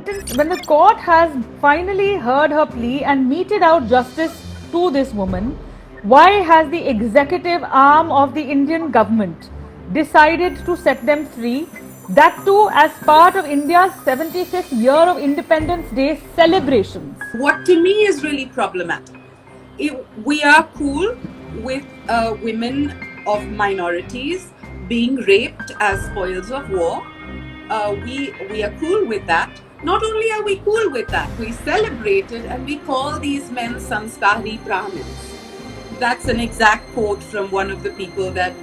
When the court has finally heard her plea and meted out justice to this woman, why has the executive arm of the Indian government decided to set them free? That too as part of India's 75th year of Independence Day celebrations. What to me is really problematic. We are cool with women of minorities being raped as spoils of war. We are cool with that. Not only are we cool with that, we celebrate it and we call these men sanskari Brahmins. That's an exact quote from one of the people that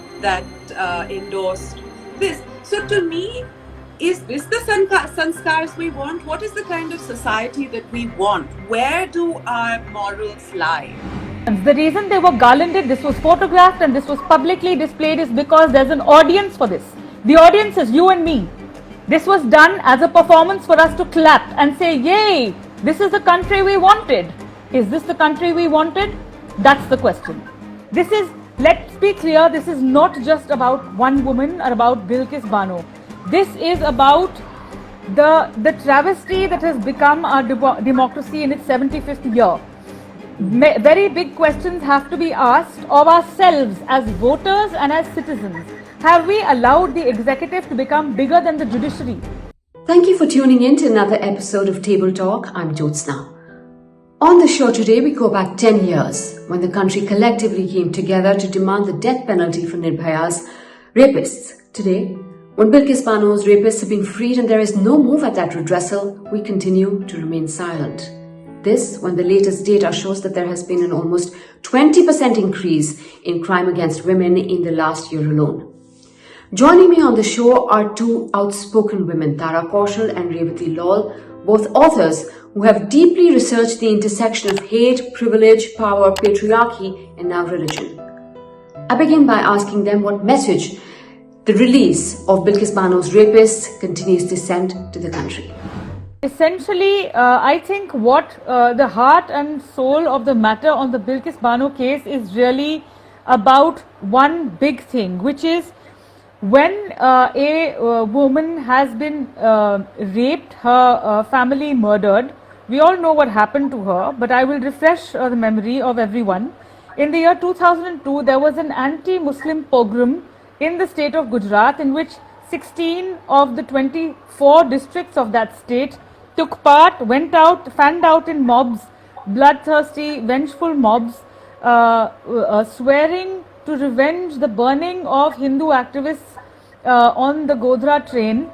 endorsed this. So to me, is this the sanskars we want? What is the kind of society that we want? Where do our morals lie? The reason they were garlanded, this was photographed and this was publicly displayed, is because there's an audience for this. The audience is you and me. This was done as a performance for us to clap and say, yay, this is the country we wanted. Is this the country we wanted? That's the question. This is, let's be clear, this is not just about one woman or about Bilkis Bano. This is about the travesty that has become our democracy in its 75th year. Very big questions have to be asked of ourselves as voters and as citizens. Have we allowed the executive to become bigger than the judiciary? Thank you for tuning in to another episode of Table Talk. I'm Jyotsna. On the show today, we go back 10 years when the country collectively came together to demand the death penalty for Nirbhaya's rapists. Today, when Bilkis Bano's rapists have been freed and there is no move at that redressal, we continue to remain silent. This, when the latest data shows that there has been an almost 20% increase in crime against women in the last year alone. Joining me on the show are two outspoken women, Tara Kaushal and Revati Lal, both authors who have deeply researched the intersection of hate, privilege, power, patriarchy, and now religion. I begin by asking them what message the release of Bilkis Bano's rapists continues to send to the country. Essentially, I think what the heart and soul of the matter on the Bilkis Bano case is really about one big thing, which is when a woman has been raped, her family murdered. We all know what happened to her, but I will refresh the memory of everyone. In the year 2002, there was an anti-Muslim pogrom in the state of Gujarat in which 16 of the 24 districts of that state took part, fanned out in mobs, bloodthirsty, vengeful mobs, swearing to revenge the burning of Hindu activists on the Godhra train.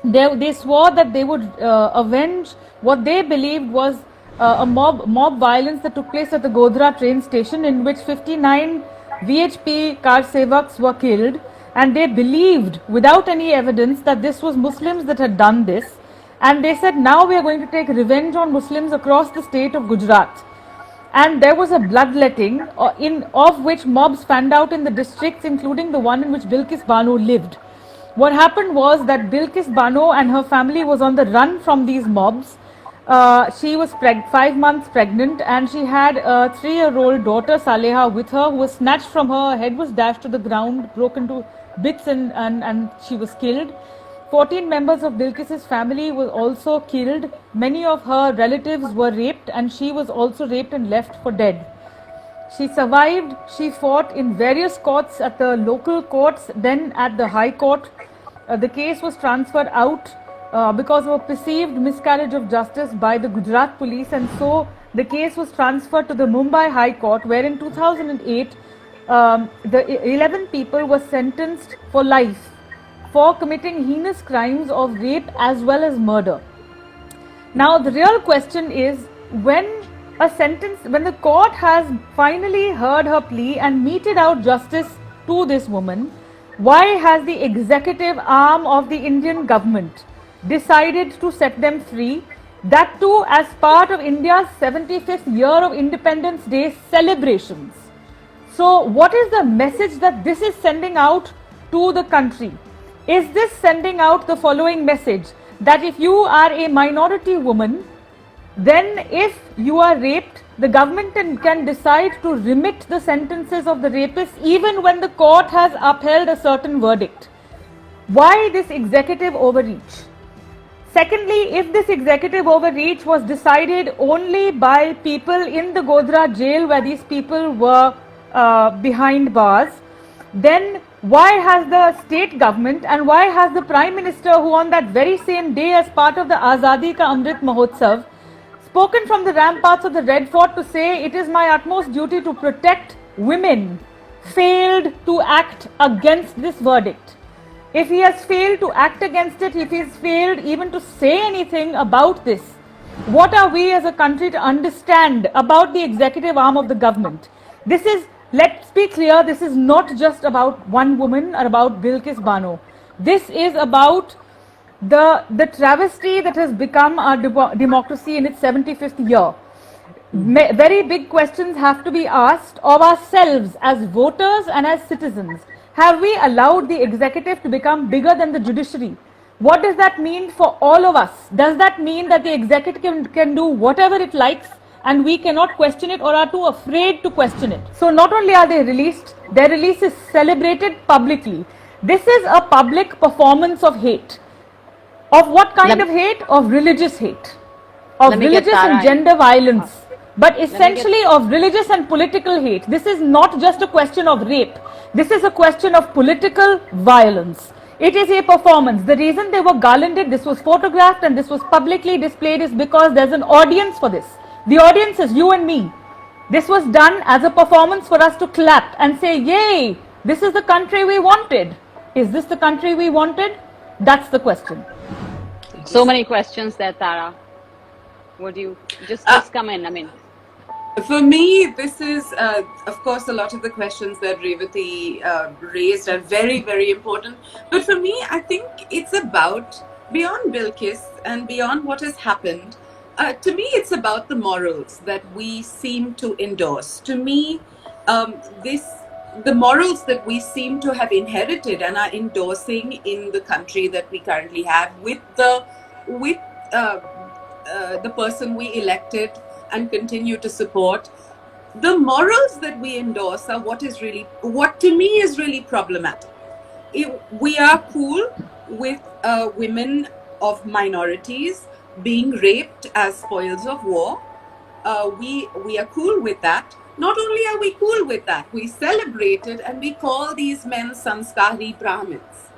They swore that they would avenge what they believed was a mob violence that took place at the Godhra train station, in which 59 VHP car sevaks were killed, and they believed without any evidence that this was Muslims that had done this. And they said, now we are going to take revenge on Muslims across the state of Gujarat. And there was a bloodletting of which mobs fanned out in the districts, including the one in which Bilkis Bano lived. What happened was that Bilkis Bano and her family was on the run from these mobs. She was 5 months pregnant and she had a 3-year-old daughter, Saleha, with her, who was snatched from her. Her head was dashed to the ground, broken to bits, and she was killed. 14 members of Bilkis's family were also killed. Many of her relatives were raped and she was also raped and left for dead. She survived. She fought in various courts, at the local courts, then at the High Court. The case was transferred out because of a perceived miscarriage of justice by the Gujarat police, and so the case was transferred to the Mumbai High Court, where in 2008 the 11 people were sentenced for life for committing heinous crimes of rape as well as murder. Now the real question is, when the court has finally heard her plea and meted out justice to this woman, why has the executive arm of the Indian government decided to set them free? That too as part of India's 75th year of Independence Day celebrations. So what is the message that this is sending out to the country? Is this sending out the following message, that if you are a minority woman, then if you are raped, the government can decide to remit the sentences of the rapists even when the court has upheld a certain verdict? Why this executive overreach? Secondly, if this executive overreach was decided only by people in the Godhra jail where these people were behind bars, then why has the state government and why has the Prime Minister, who on that very same day as part of the Azadi Ka Amrit Mahotsav spoken from the ramparts of the Red Fort to say it is my utmost duty to protect women, failed to act against this verdict? If he has failed to act against it, if he has failed even to say anything about this, what are we as a country to understand about the executive arm of the government? This is, let's be clear, this is not just about one woman or about Bilkis Bano. This is about the travesty that has become our democracy in its 75th year. Very big questions have to be asked of ourselves as voters and as citizens. Have we allowed the executive to become bigger than the judiciary? What does that mean for all of us? Does that mean that the executive can do whatever it likes and we cannot question it or are too afraid to question it? So not only are they released, their release is celebrated publicly. This is a public performance of hate. Of what kind of hate? Of religious hate. Of religious and gender violence. But essentially of religious and political hate. This is not just a question of rape. This is a question of political violence. It is a performance. The reason they were garlanded, this was photographed and this was publicly displayed is because there's an audience for this. The audience is you and me. This was done as a performance for us to clap and say, yay, this is the country we wanted. Is this the country we wanted? That's the question. So many questions there, Tara. Would you just come in? I mean, for me, this is, of course, a lot of the questions that Revati raised are very, very important. But for me, I think it's about, beyond Bilkis and beyond what has happened, to me, it's about the morals that we seem to endorse. To me, the morals that we seem to have inherited and are endorsing in the country that we currently have with the person we elected and continue to support, the morals that we endorse are what to me is really problematic. We are cool with women of minorities being raped as spoils of war. We are cool with that. Not only are we cool with that, we celebrate it and we call these men sanskari Brahmins.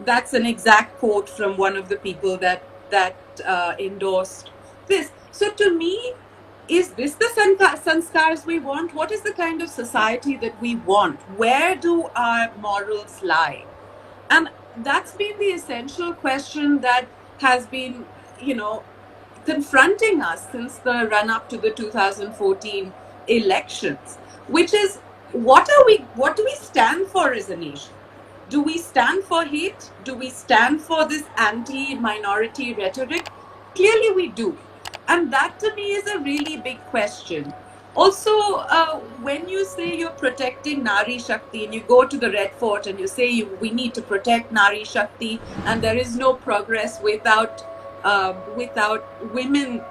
That's an exact quote from one of the people that endorsed this. So to me, is this the sanskars we want? What is the kind of society that we want? Where do our morals lie? And that's been the essential question that has been, confronting us since the run-up to the 2014 elections, which is what do we stand for as a nation? Do we stand for hate? Do we stand for this anti-minority rhetoric? Clearly we do. And that to me is a really big question. Also, when you say you're protecting Nari Shakti and you go to the Red Fort and you say we need to protect Nari Shakti and there is no progress without women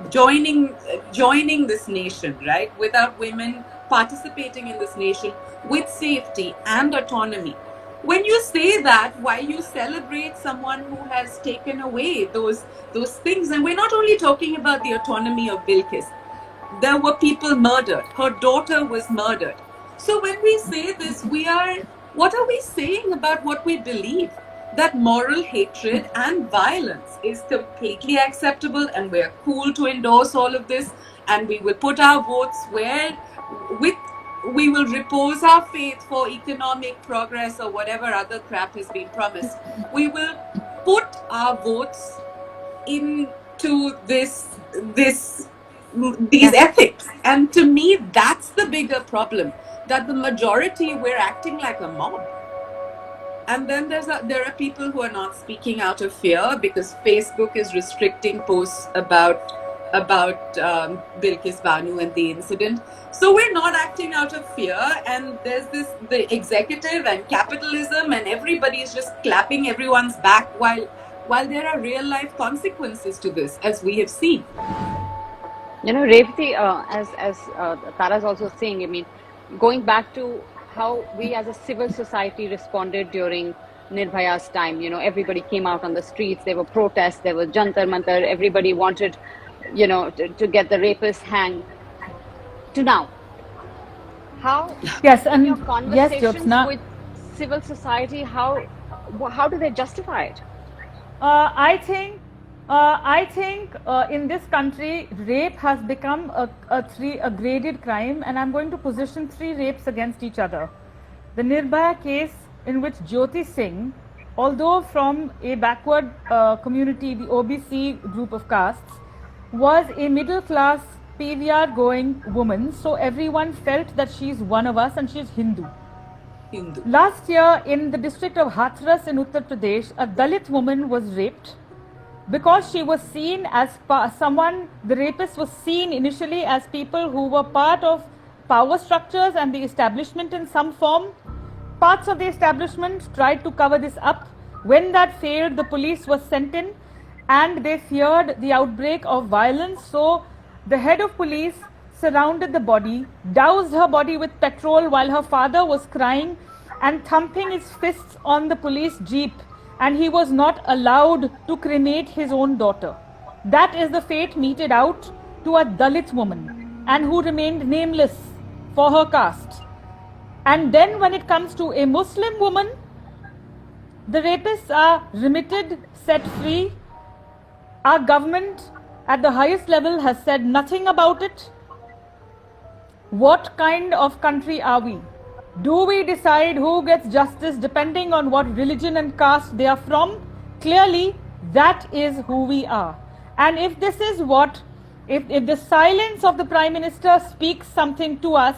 joining this nation, right? Without women participating in this nation with safety and autonomy. When you say that, why you celebrate someone who has taken away those things? And we're not only talking about the autonomy of Bilkis. There were people murdered. Her daughter was murdered. So when we say this, what are we saying about what we believe? That moral hatred and violence is completely acceptable and we're cool to endorse all of this and we will put our votes we will repose our faith for economic progress or whatever other crap has been promised. We will put our votes into these ethics. And to me, that's the bigger problem, that the majority, we're acting like a mob. And then there are people who are not speaking out of fear because Facebook is restricting posts about Bilkis Bano and the incident. So we're not acting out of fear, and there's the executive and capitalism and everybody is just clapping everyone's back while there are real life consequences to this, as we have seen. Revati, as Tara's also saying, I mean, going back to how we as a civil society responded during Nirbhaya's time. You know, everybody came out on the streets. There were protests. There was Jantar Mantar. Everybody wanted, you know, to get the rapists hanged. To now, how? Yes, in and your yes, conversations Jyotsna, with civil society, how do they justify it? I think in this country, rape has become a graded crime, and I'm going to position 3 rapes against each other. The Nirbhaya case, in which Jyoti Singh, although from a backward community, the OBC group of castes, was a middle class PVR going woman, so everyone felt that she's one of us and she's Hindu. Last year, in the district of Hathras in Uttar Pradesh, a Dalit woman was raped because she was seen as the rapist was seen initially as people who were part of power structures and the establishment in some form. Parts of the establishment tried to cover this up. When that failed, the police was sent in and they feared the outbreak of violence. So the head of police surrounded the body, doused her body with petrol while her father was crying and thumping his fists on the police jeep, and he was not allowed to cremate his own daughter. That is the fate meted out to a Dalit woman, and who remained nameless for her caste. And then when it comes to a Muslim woman, the rapists are remitted, set free. Our government at the highest level has said nothing about it. What kind of country are we? Do we decide who gets justice depending on what religion and caste they are from? Clearly, that is who we are. And if this is what, if the silence of the Prime Minister speaks something to us,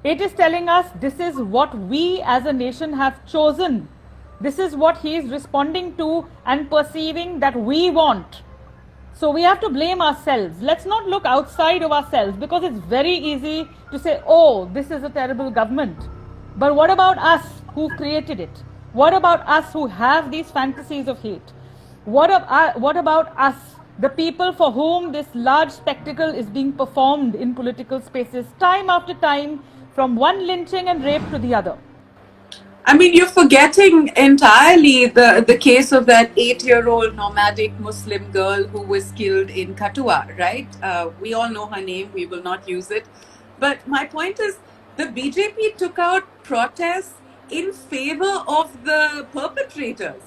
it is telling us this is what we as a nation have chosen. This is what he is responding to and perceiving that we want. So we have to blame ourselves. Let's not look outside of ourselves, because it's very easy to say, oh, this is a terrible government. But what about us who created it? What about us who have these fantasies of hate? What about us, the people for whom this large spectacle is being performed in political spaces time after time, from one lynching and rape to the other? I mean, you're forgetting entirely the case of that 8-year-old nomadic Muslim girl who was killed in Katua, right? We all know her name. We will not use it. But my point is, the BJP took out protests in favor of the perpetrators.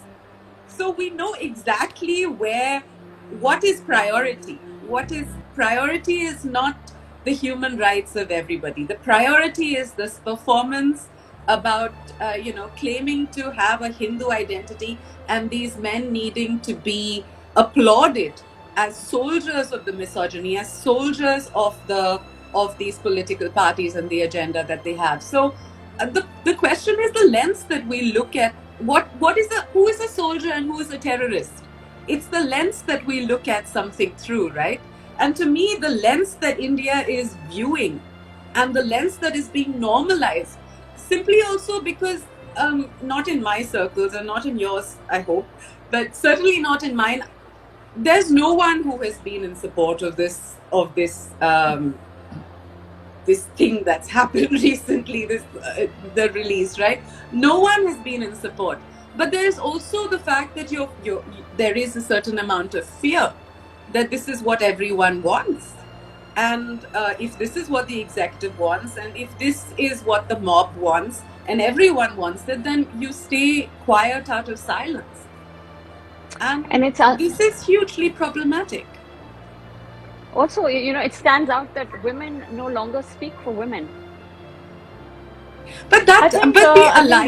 So we know exactly what is priority. What is priority is not the human rights of everybody. The priority is this performance about claiming to have a Hindu identity, and these men needing to be applauded as soldiers of the misogyny, as soldiers of these political parties and the agenda that they have. So the question is the lens that we look at. Who is a soldier and who is a terrorist? It's the lens that we look at something through, right? And to me, the lens that India is viewing and the lens that is being normalized, simply also because not in my circles and not in yours, I hope, but certainly not in mine, there's no one who has been in support of this thing that's happened recently, the release, right? No one has been in support. But there's also the fact that there is a certain amount of fear that this is what everyone wants. And if this is what the executive wants, and if this is what the mob wants, and everyone wants it, then you stay quiet out of silence. And this is hugely problematic. Also, it stands out that women no longer speak for women. But I think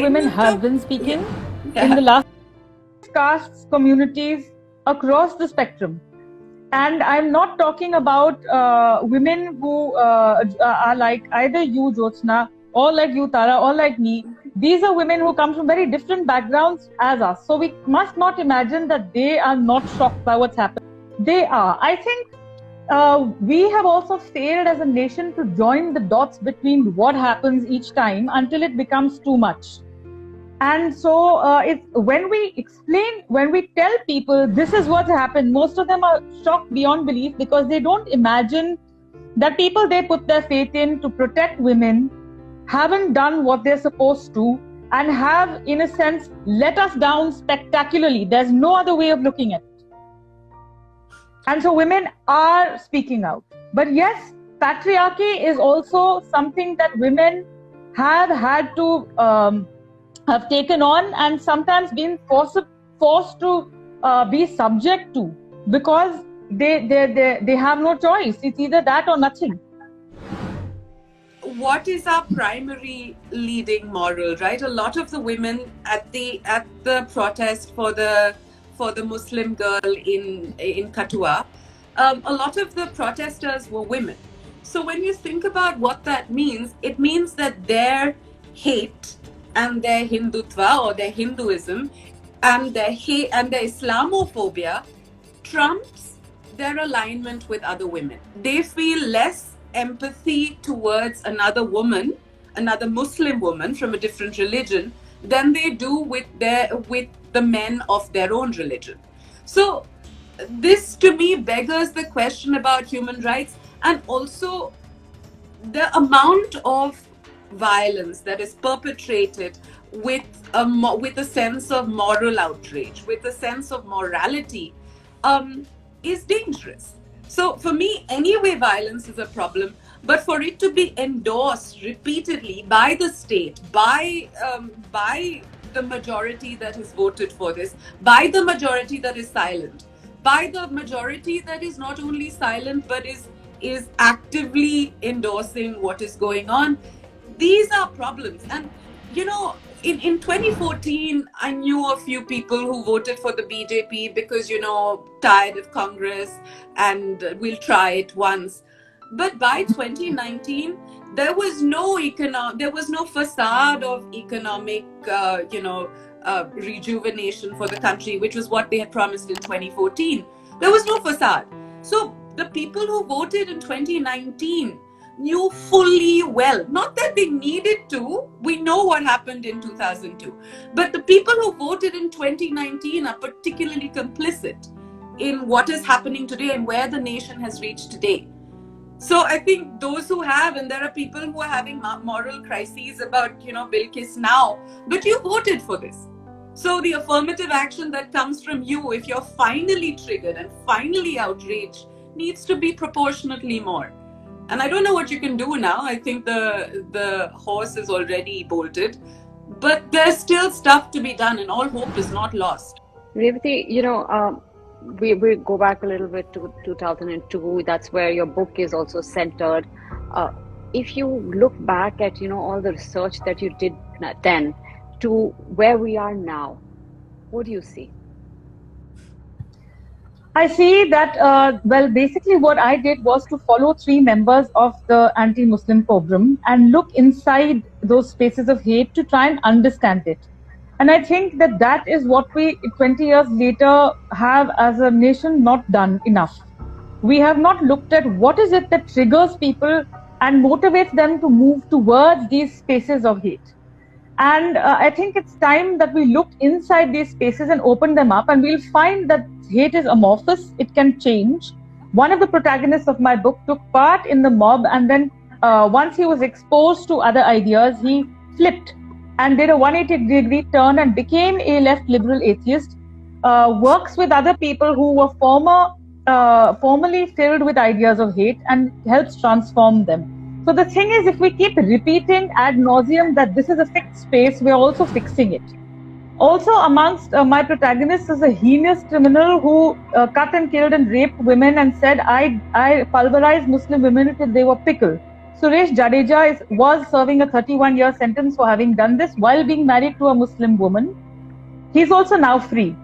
women have been speaking in the last castes, communities across the spectrum. And I'm not talking about women who are like either you, Jyotsna, or like you, Tara, or like me. These are women who come from very different backgrounds as us. So we must not imagine that they are not shocked by what's happened. They are. I think we have also failed as a nation to join the dots between what happens each time until it becomes too much. And so when we tell people this is what's happened, most of them are shocked beyond belief, because they don't imagine that people they put their faith in to protect women haven't done what they're supposed to, and have, in a sense, let us down spectacularly. There's no other way of looking at it. And so women are speaking out. But yes, patriarchy is also something that women have had to have taken on and sometimes been forced to be subject to, because they have no choice. It's either that or nothing. What is our primary leading moral, right? A lot of the women at the protest for the Muslim girl in Kathua, a lot of the protesters were women. So when you think about what that means, it means that their hate and their Hindutva or their Hinduism and their hate and their Islamophobia trumps their alignment with other women. They feel less empathy towards another woman, another Muslim woman from a different religion, than they do with the men of their own religion. So this to me beggars the question about human rights, and also the amount of violence that is perpetrated with a sense of moral outrage, with a sense of morality, is dangerous. So for me, anyway, violence is a problem, but for it to be endorsed repeatedly by the state, by the majority that has voted for this, by the majority that is silent, by the majority that is not only silent but is actively endorsing what is going on, these are problems. And you know, in 2014, I knew a few people who voted for the BJP because, you know, tired of Congress and we'll try it once. But by 2019, there was no facade of economic, rejuvenation for the country, which was what they had promised in 2014. There was no facade. So the people who voted in 2019 knew fully well, not that they needed to, we know what happened in 2002, but the people who voted in 2019 are particularly complicit in what is happening today and where the nation has reached today. So I think those who have, and there are people who are having moral crises about, you know, Bilkis now, but you voted for this. So the affirmative action that comes from you, if you're finally triggered and finally outraged, needs to be proportionately more. And I don't know what you can do now. I think the horse is already bolted, but there's still stuff to be done, and all hope is not lost. Revati, you know, we go back a little bit to 2002. That's where your book is also centered. If you look back at, you know, all the research that you did then to where we are now, what do you see? I see that, basically what I did was to follow 3 members of the anti-Muslim pogrom and look inside those spaces of hate to try and understand it. And I think that is what we, 20 years later, have as a nation not done enough. We have not looked at what is it that triggers people and motivates them to move towards these spaces of hate. And I think it's time that we look inside these spaces and open them up, and we'll find that hate is amorphous, it can change. One of the protagonists of my book took part in the mob, and then once he was exposed to other ideas, he flipped and did a 180-degree turn and became a left liberal atheist, works with other people who were formerly filled with ideas of hate and helps transform them. So the thing is, if we keep repeating ad nauseum that this is a fixed space, we're also fixing it. Also amongst my protagonists is a heinous criminal who cut and killed and raped women and said, I pulverized Muslim women till they were pickle. Suresh Jadeja was serving a 31-year sentence for having done this while being married to a Muslim woman. He's also now free.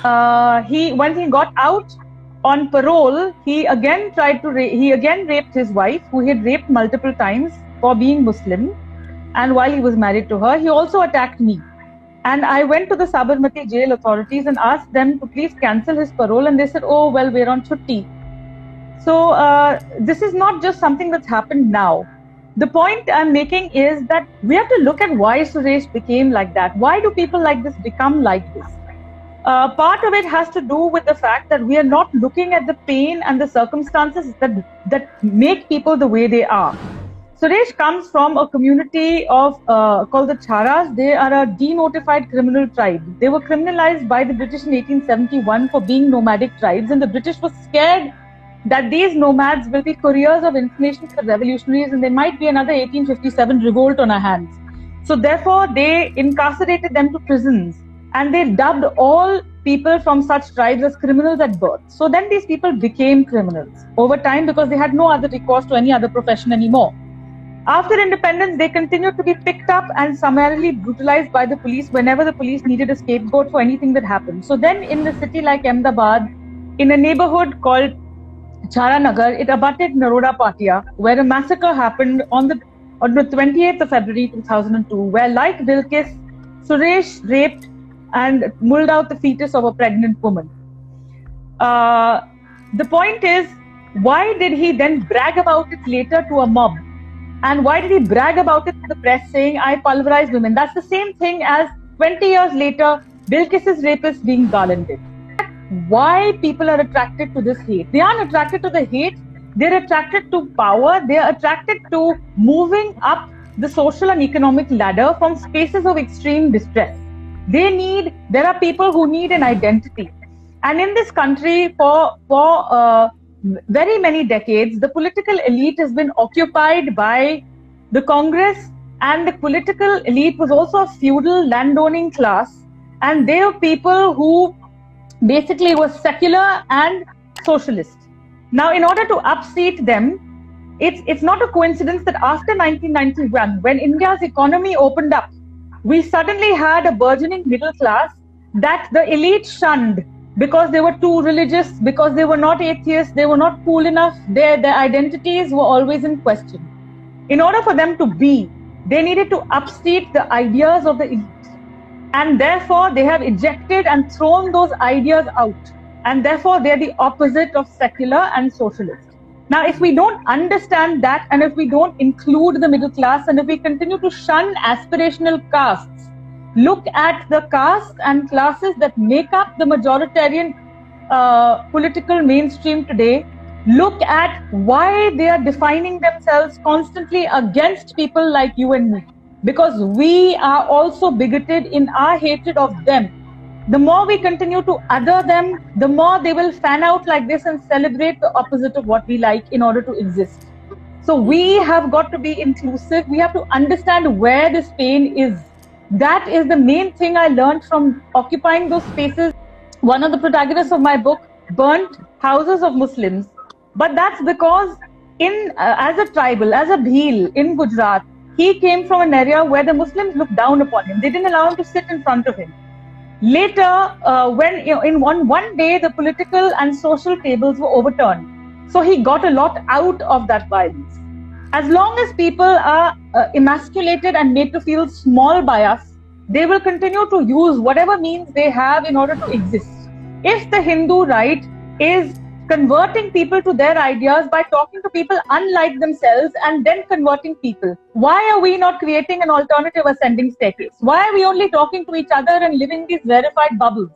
When he got out on parole, he again raped his wife, who he had raped multiple times for being Muslim. And while he was married to her, he also attacked me. And I went to the Sabarmati jail authorities and asked them to please cancel his parole. And they said, oh, well, we're on chutti. So this is not just something that's happened now. The point I'm making is that we have to look at why Suresh became like that. Why do people like this become like this? Part of it has to do with the fact that we are not looking at the pain and the circumstances that make people the way they are. Suresh comes from a community of called the Charas. They are a denotified criminal tribe. They were criminalized by the British in 1871 for being nomadic tribes, and the British were scared that these nomads will be couriers of information for revolutionaries, and there might be another 1857 revolt on our hands. So therefore, they incarcerated them to prisons, and they dubbed all people from such tribes as criminals at birth. So then these people became criminals over time because they had no other recourse to any other profession anymore. After independence, they continued to be picked up and summarily brutalized by the police whenever the police needed a scapegoat for anything that happened. So then in a city like Ahmedabad, in a neighborhood called Charanagar, it abutted Naroda Patia, where a massacre happened on the 28th of February 2002, where, like Bilkis, Suresh raped and mulled out the fetus of a pregnant woman. The point is, why did he then brag about it later to a mob? And why did he brag about it to the press saying, I pulverized women? That's the same thing as 20 years later, Bilkis's rapists being garlanded. Why people are attracted to this hate? They aren't attracted to the hate, they're attracted to power, they're attracted to moving up the social and economic ladder from spaces of extreme distress. There are people who need an identity. And in this country, for very many decades, the political elite has been occupied by the Congress, and the political elite was also a feudal landowning class, and they were people who basically were secular and socialist. Now, in order to upseat them, it's not a coincidence that after 1991, when India's economy opened up, we suddenly had a burgeoning middle class that the elite shunned because they were too religious, because they were not atheists, they were not cool enough, their identities were always in question. In order for them to be, they needed to upseat the ideas of the elite. And therefore, they have ejected and thrown those ideas out. And therefore, they're the opposite of secular and socialist. Now, if we don't understand that, and if we don't include the middle class, and if we continue to shun aspirational castes, look at the castes and classes that make up the majoritarian political mainstream today, look at why they are defining themselves constantly against people like you and me. Because we are also bigoted in our hatred of them. The more we continue to other them, the more they will fan out like this and celebrate the opposite of what we like in order to exist. So we have got to be inclusive. We have to understand where this pain is. That is the main thing I learned from occupying those spaces. One of the protagonists of my book burnt houses of Muslims. But that's because as a tribal, as a Bhil in Gujarat, he came from an area where the Muslims looked down upon him. They didn't allow him to sit in front of him. Later, when in one day the political and social tables were overturned, so he got a lot out of that violence. As long as people are emasculated and made to feel small by us, they will continue to use whatever means they have in order to exist. If the Hindu right is converting people to their ideas by talking to people unlike themselves and then converting people, why are we not creating an alternative ascending staircase? Why are we only talking to each other and living these verified bubbles?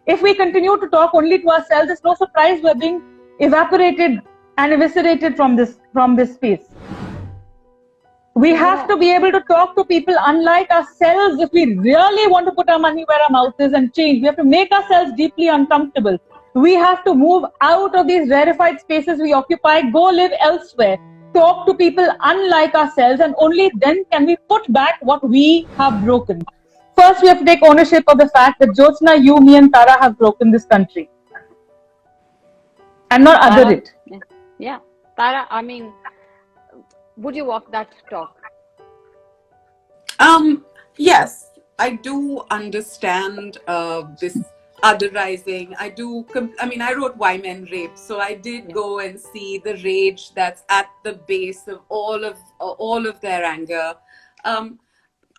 If we continue to talk only to ourselves, it's no surprise we're being evaporated and eviscerated from this space. We have to be able to talk to people unlike ourselves if we really want to put our money where our mouth is and change. We have to make ourselves deeply uncomfortable. We have to move out of these rarefied spaces we occupy, go live elsewhere, talk to people unlike ourselves, and only then can we put back what we have broken. First, we have to take ownership of the fact that Jyotsna, you, me, and Tara have broken this country. And not other it. Yeah. Tara, I mean, would you walk that talk? Yes, I do understand this otherizing. I wrote Why Men Rape, so I did go and see the rage that's at the base of all of their anger.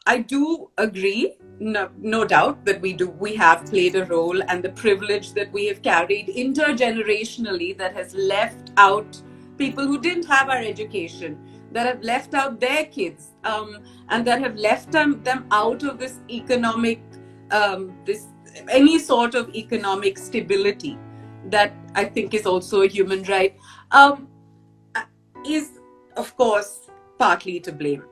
I do agree, no doubt, that we have played a role, and the privilege that we have carried intergenerationally that has left out people who didn't have our education, that have left out their kids, and that have left them out of this economic, any sort of economic stability that I think is also a human right, is, of course, partly to blame.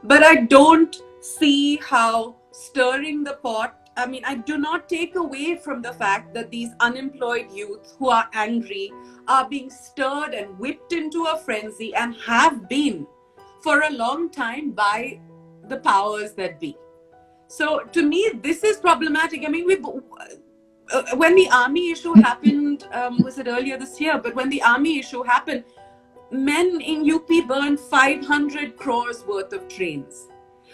But I don't see how stirring the pot, I mean, I do not take away from the fact that these unemployed youth who are angry are being stirred and whipped into a frenzy and have been for a long time by the powers that be. So to me, this is problematic. I mean, when the army issue happened, was it earlier this year? But when the army issue happened, men in UP burned 500 crores worth of trains.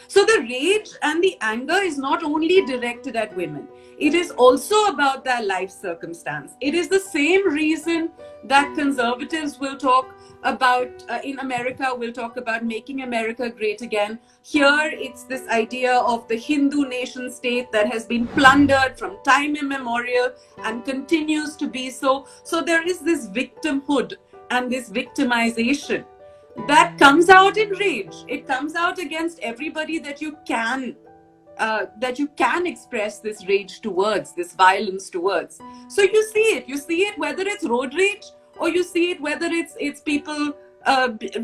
So the rage and the anger is not only directed at women. It is also about their life circumstance. It is the same reason that conservatives will talk about, in America, will talk about making America great again. Here, it's this idea of the Hindu nation state that has been plundered from time immemorial and continues to be so. So there is this victimhood and this victimization that comes out in rage. It comes out against everybody that you can express this rage towards, this violence towards. So you see it whether it's road rage or you see it whether it's people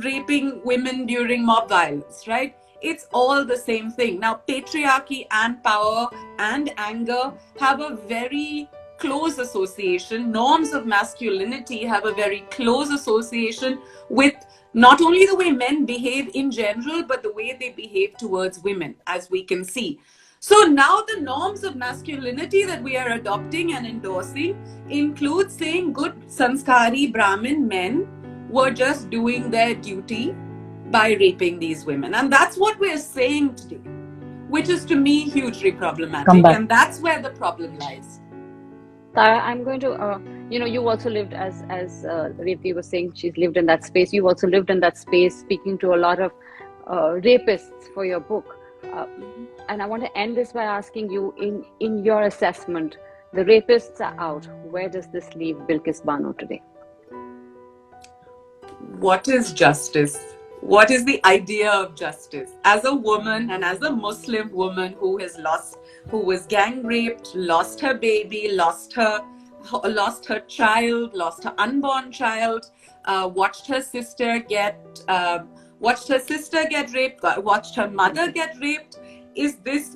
raping women during mob violence, right? It's all the same thing. Now, patriarchy and power and anger have a very close association. Norms of masculinity have a very close association with not only the way men behave in general, but the way they behave towards women, as we can see. So now the norms of masculinity that we are adopting and endorsing include saying good sanskari Brahmin men were just doing their duty by raping these women. And that's what we're saying today, which is to me hugely problematic. And that's where the problem lies. Tara, I'm going to, you also lived, as Revati was saying, she's lived in that space. You've also lived in that space, speaking to a lot of rapists for your book. And I want to end this by asking you, in your assessment, the rapists are out. Where does this leave Bilkis Bano today? What is justice? What is the idea of justice? As a woman and as a Muslim woman who was gang raped, lost her baby, lost her child, lost her unborn child, watched her sister get raped, watched her mother get raped. Is this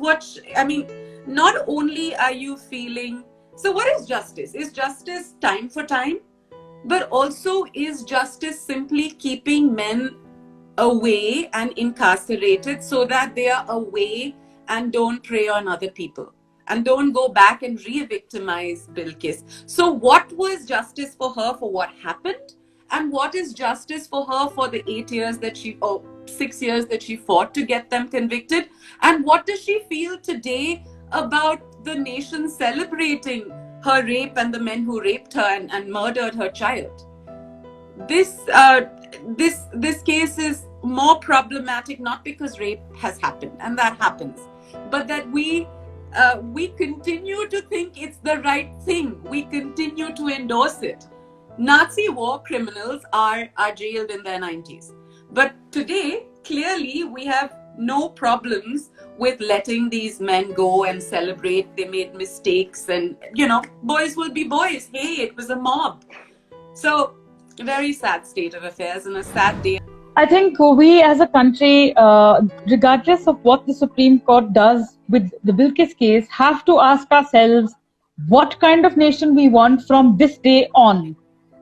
not only are you feeling, so what is justice? Is justice time for time? But also, is justice simply keeping men away and incarcerated so that they are away and don't prey on other people and don't go back and re-victimize Bilkis? So what was justice for her for what happened? And what is justice for her for the 6 years that she fought to get them convicted? And what does she feel today about the nation celebrating her rape and the men who raped her and murdered her child? This case is more problematic, not because rape has happened, and that happens, but that we continue to think it's the right thing. We continue to endorse it. Nazi war criminals are jailed in their 90s. But today, clearly, we have no problems with letting these men go and celebrate. They made mistakes and, boys will be boys. Hey, it was a mob. So, a very sad state of affairs and a sad day. I think we as a country, regardless of what the Supreme Court does with the Bilkis case, have to ask ourselves what kind of nation we want from this day on.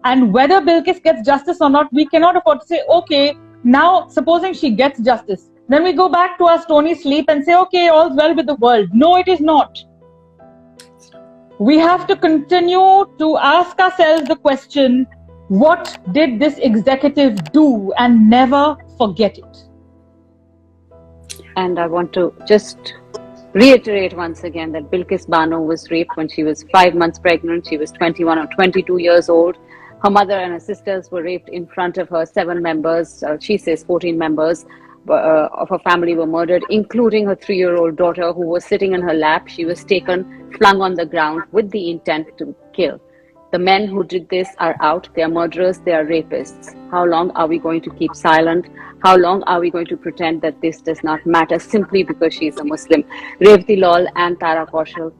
And whether Bilkis gets justice or not, we cannot afford to say, okay, now supposing she gets justice, then we go back to our stony sleep and say, okay, all's well with the world. No, it is not. We have to continue to ask ourselves the question, what did this executive do, and never forget it. And I want to just reiterate once again that Bilkis Bano was raped when she was 5 months pregnant. She was 21 or 22 years old. Her mother and her sisters were raped in front of her. 7 members, she says 14 members of her family were murdered, including her 3-year-old daughter who was sitting in her lap. She was taken, flung on the ground with the intent to kill. The men who did this are out. They are murderers. They are rapists. How long are we going to keep silent? How long are we going to pretend that this does not matter simply because she is a Muslim? Revati Lal and Tara Kaushal,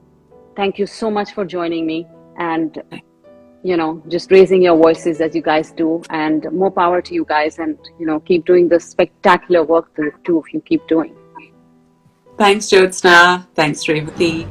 thank you so much for joining me. And just raising your voices as you guys do, and more power to you guys, and keep doing the spectacular work that the two of you keep doing. Thanks, Jyotsna. Thanks, Revati.